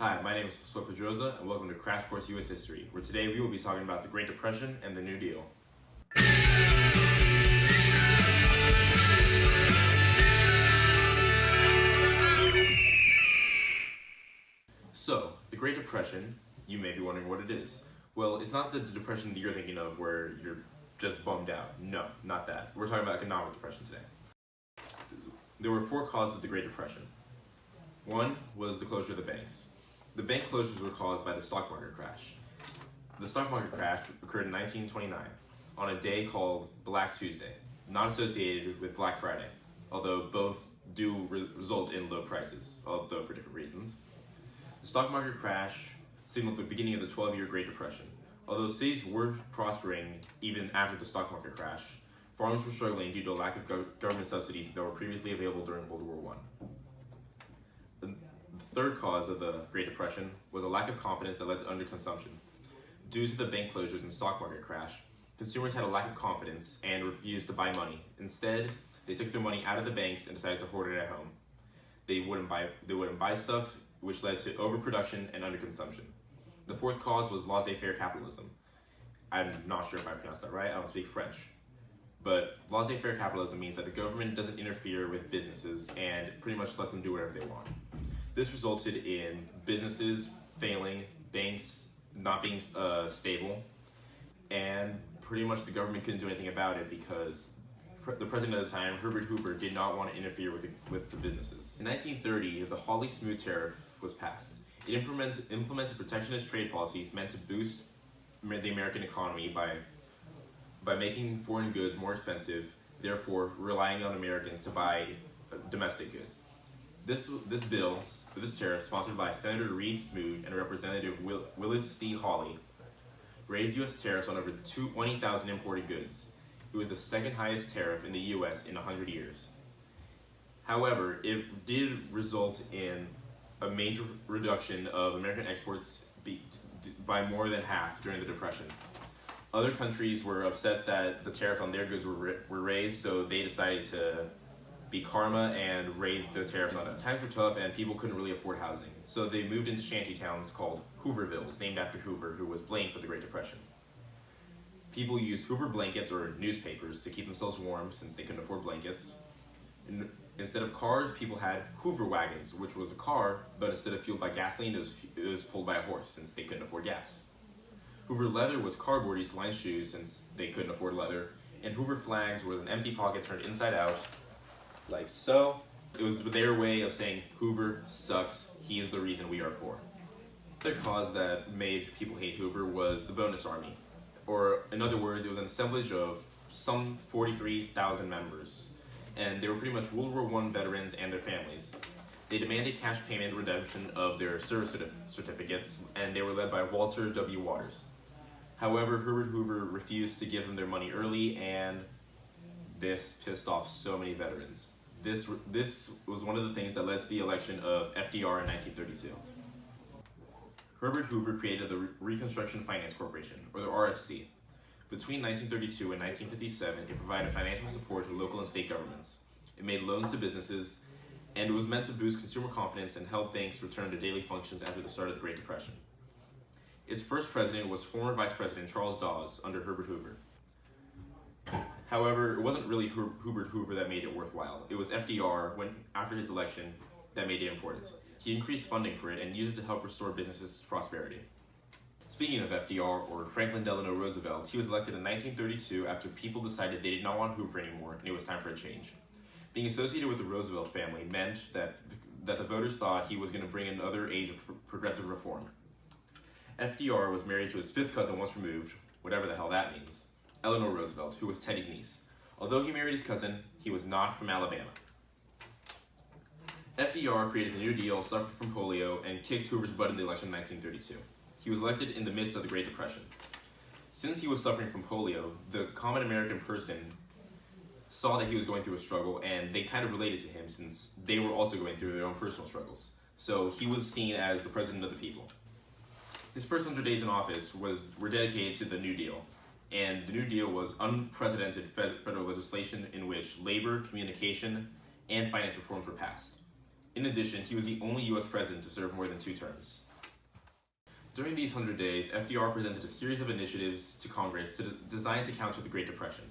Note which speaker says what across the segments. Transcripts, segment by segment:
Speaker 1: Hi, my name is Josué Pedroza, and welcome to Crash Course U.S. History, where today we will be talking about the Great Depression and the New Deal. So, the Great Depression, you may be wondering what it is. Well, it's not the depression that you're thinking of where you're just bummed out. No, not that. We're talking about economic depression today. There were four causes of the Great Depression. One was the closure of the banks. The bank closures were caused by the stock market crash. The stock market crash occurred in 1929 on a day called Black Tuesday, not associated with Black Friday, although both do result in low prices, although for different reasons. The stock market crash signaled the beginning of the 12-year Great Depression. Although cities were prospering even after the stock market crash, farmers were struggling due to a lack of government subsidies that were previously available during World War I. The third cause of the Great Depression was a lack of confidence that led to underconsumption. Due to the bank closures and stock market crash, consumers had a lack of confidence and refused to buy money. Instead, they took their money out of the banks and decided to hoard it at home. They wouldn't buy stuff, which led to overproduction and underconsumption. The fourth cause was laissez-faire capitalism. I'm not sure if I pronounced that right, I don't speak French. But laissez-faire capitalism means that the government doesn't interfere with businesses and pretty much lets them do whatever they want. This resulted in businesses failing, banks not being stable, and pretty much the government couldn't do anything about it because the president at the time, Herbert Hoover, did not want to interfere with the businesses. In 1930, the Hawley-Smoot Tariff was passed. It implemented protectionist trade policies meant to boost the American economy by making foreign goods more expensive, therefore relying on Americans to buy domestic goods. This tariff, sponsored by Senator Reed Smoot and Representative Willis C. Hawley, raised U.S. tariffs on over 20,000 imported goods. It was the second highest tariff in the U.S. in 100 years. However, it did result in a major reduction of American exports by more than half during the Depression. Other countries were upset that the tariffs on their goods were raised, so they decided to be karma and raise the tariffs on us. Times were tough and people couldn't really afford housing, so they moved into shanty towns called Hoovervilles, named after Hoover, who was blamed for the Great Depression. People used Hoover blankets or newspapers to keep themselves warm since they couldn't afford blankets. Instead of cars, people had Hoover wagons, which was a car, but instead of fueled by gasoline, it was pulled by a horse since they couldn't afford gas. Hoover leather was cardboard used to line shoes since they couldn't afford leather, and Hoover flags was an empty pocket turned inside out, like so. It was their way of saying, Hoover sucks, he is the reason we are poor. Another cause that made people hate Hoover was the bonus army, or in other words, it was an assemblage of some 43,000 members, and they were pretty much World War I veterans and their families. They demanded cash payment redemption of their service certificates, and they were led by Walter W. Waters. However, Herbert Hoover refused to give them their money early, and this pissed off so many veterans. This was one of the things that led to the election of FDR in 1932. Herbert Hoover created the Reconstruction Finance Corporation, or the RFC. Between 1932 and 1957, it provided financial support to local and state governments. It made loans to businesses, and it was meant to boost consumer confidence and help banks return to daily functions after the start of the Great Depression. Its first president was former Vice President Charles Dawes under Herbert Hoover. However, it wasn't really Herbert Hoover that made it worthwhile. It was FDR, after his election, that made it important. He increased funding for it and used it to help restore businesses to prosperity. Speaking of FDR, or Franklin Delano Roosevelt, he was elected in 1932 after people decided they did not want Hoover anymore and it was time for a change. Being associated with the Roosevelt family meant that the voters thought he was going to bring another age of progressive reform. FDR was married to his fifth cousin once removed, whatever the hell that means, Eleanor Roosevelt, who was Teddy's niece. Although he married his cousin, he was not from Alabama. FDR created the New Deal, suffered from polio, and kicked Hoover's butt in the election in 1932. He was elected in the midst of the Great Depression. Since he was suffering from polio, the common American person saw that he was going through a struggle, and they kind of related to him since they were also going through their own personal struggles. So he was seen as the president of the people. His first 100 days in office were dedicated to the New Deal, and the New Deal was unprecedented federal legislation in which labor, communication, and finance reforms were passed. In addition, he was the only U.S. president to serve more than 2 terms. During these 100 days, FDR presented a series of initiatives to Congress designed to counter the Great Depression.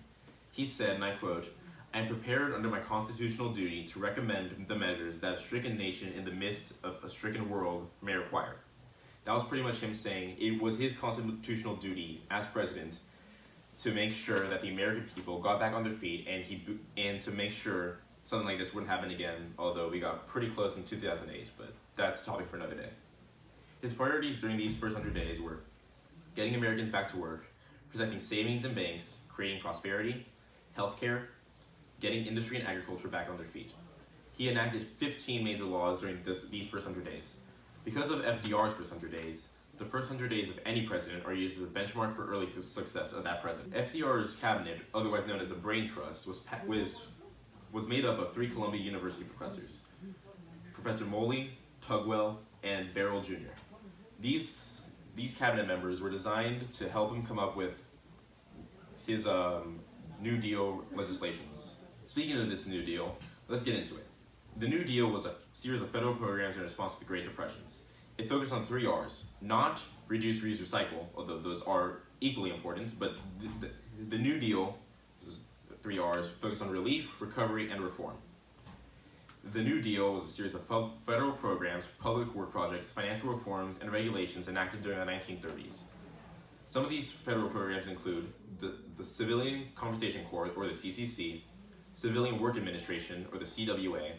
Speaker 1: He said, and I quote, "I am prepared under my constitutional duty to recommend the measures that a stricken nation in the midst of a stricken world may require." That was pretty much him saying it was his constitutional duty as president to make sure that the American people got back on their feet and to make sure something like this wouldn't happen again, although we got pretty close in 2008, but that's a topic for another day. His priorities during these first 100 days were getting Americans back to work, protecting savings and banks, creating prosperity, healthcare, getting industry and agriculture back on their feet. He enacted 15 major laws during these first 100 days. Because of FDR's first 100 days, the first 100 days of any president are used as a benchmark for early success of that president. FDR's cabinet, otherwise known as a brain trust, was made up of 3 Columbia University professors, Professor Moley, Tugwell, and Barrell Jr. These cabinet members were designed to help him come up with his New Deal legislations. Speaking of this New Deal, let's get into it. The New Deal was a series of federal programs in response to the Great Depressions. It focused on 3 R's, not reduce, reuse, recycle, although those are equally important, but the New Deal, 3 R's, focused on relief, recovery, and reform. The New Deal was a series of federal programs, public work projects, financial reforms, and regulations enacted during the 1930s. Some of these federal programs include the Civilian Conservation Corps, or the CCC, Civilian Work Administration, or the CWA,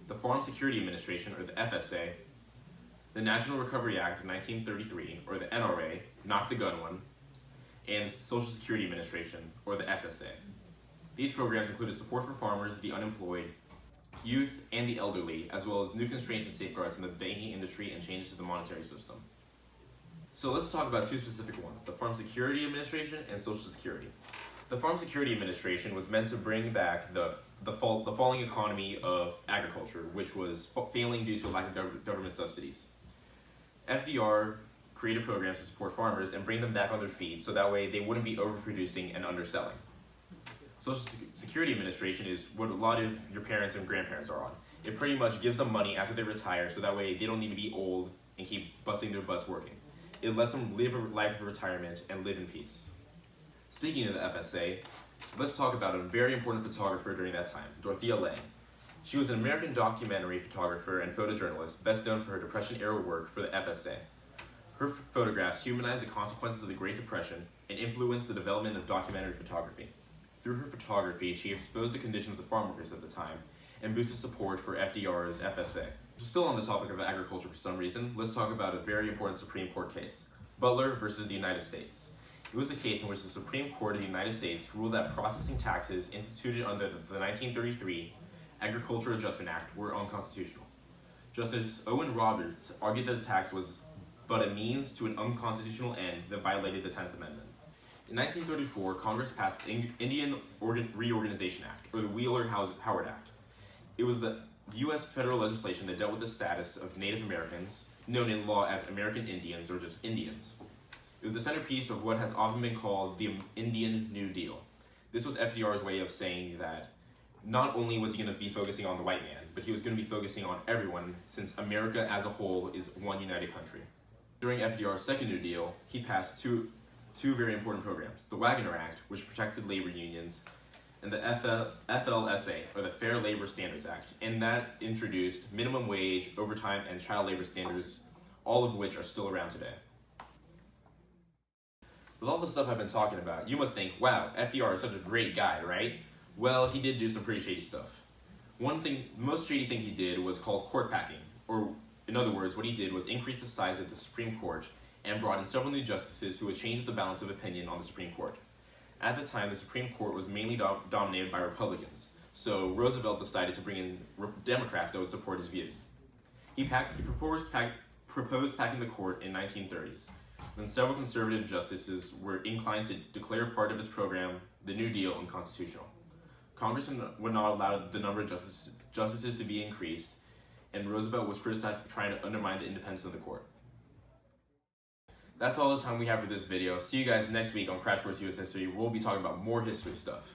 Speaker 1: the Farm Security Administration, or the FSA, the National Recovery Act of 1933, or the NRA, not the gun one, and the Social Security Administration, or the SSA. These programs included support for farmers, the unemployed, youth, and the elderly, as well as new constraints and safeguards in the banking industry and changes to the monetary system. So let's talk about 2 specific ones, the Farm Security Administration and Social Security. The Farm Security Administration was meant to bring back the falling economy of agriculture, which was failing due to a lack of government subsidies. FDR created programs to support farmers and bring them back on their feet so that way they wouldn't be overproducing and underselling. Social Security Administration is what a lot of your parents and grandparents are on. It pretty much gives them money after they retire so that way they don't need to be old and keep busting their butts working. It lets them live a life of retirement and live in peace. Speaking of the FSA, let's talk about a very important photographer during that time, Dorothea Lange. She was an American documentary photographer and photojournalist, best known for her Depression-era work for the FSA. Her photographs humanized the consequences of the Great Depression and influenced the development of documentary photography. Through her photography, she exposed the conditions of farm workers at the time and boosted support for FDR's FSA. Still on the topic of agriculture for some reason, let's talk about a very important Supreme Court case, Butler versus the United States. It was a case in which the Supreme Court of the United States ruled that processing taxes instituted under the 1933 Agricultural Adjustment Act were unconstitutional. Justice Owen Roberts argued that the tax was but a means to an unconstitutional end that violated the 10th Amendment. In 1934, Congress passed the Indian Reorganization Act, or the Wheeler-Howard Act. It was the U.S. federal legislation that dealt with the status of Native Americans, known in law as American Indians or just Indians. It was the centerpiece of what has often been called the Indian New Deal. This was FDR's way of saying that not only was he going to be focusing on the white man, but he was going to be focusing on everyone, since America as a whole is one united country. During FDR's second New Deal, he passed two very important programs, the Wagner Act, which protected labor unions, and the FLSA, or the Fair Labor Standards Act, and that introduced minimum wage, overtime, and child labor standards, all of which are still around today. With all the stuff I've been talking about, you must think, wow, FDR is such a great guy, right? Well, he did do some pretty shady stuff. The most shady thing he did was called court packing, or in other words, what he did was increase the size of the Supreme Court and brought in several new justices who would change the balance of opinion on the Supreme Court. At the time, the Supreme Court was mainly dominated by Republicans, so Roosevelt decided to bring in Democrats that would support his views. He proposed packing the court in 1930s. Then several conservative justices were inclined to declare part of his program, the New Deal, unconstitutional. Congress would not allow the number of justices to be increased, and Roosevelt was criticized for trying to undermine the independence of the court. That's all the time we have for this video. See you guys next week on Crash Course US History. We'll be talking about more history stuff.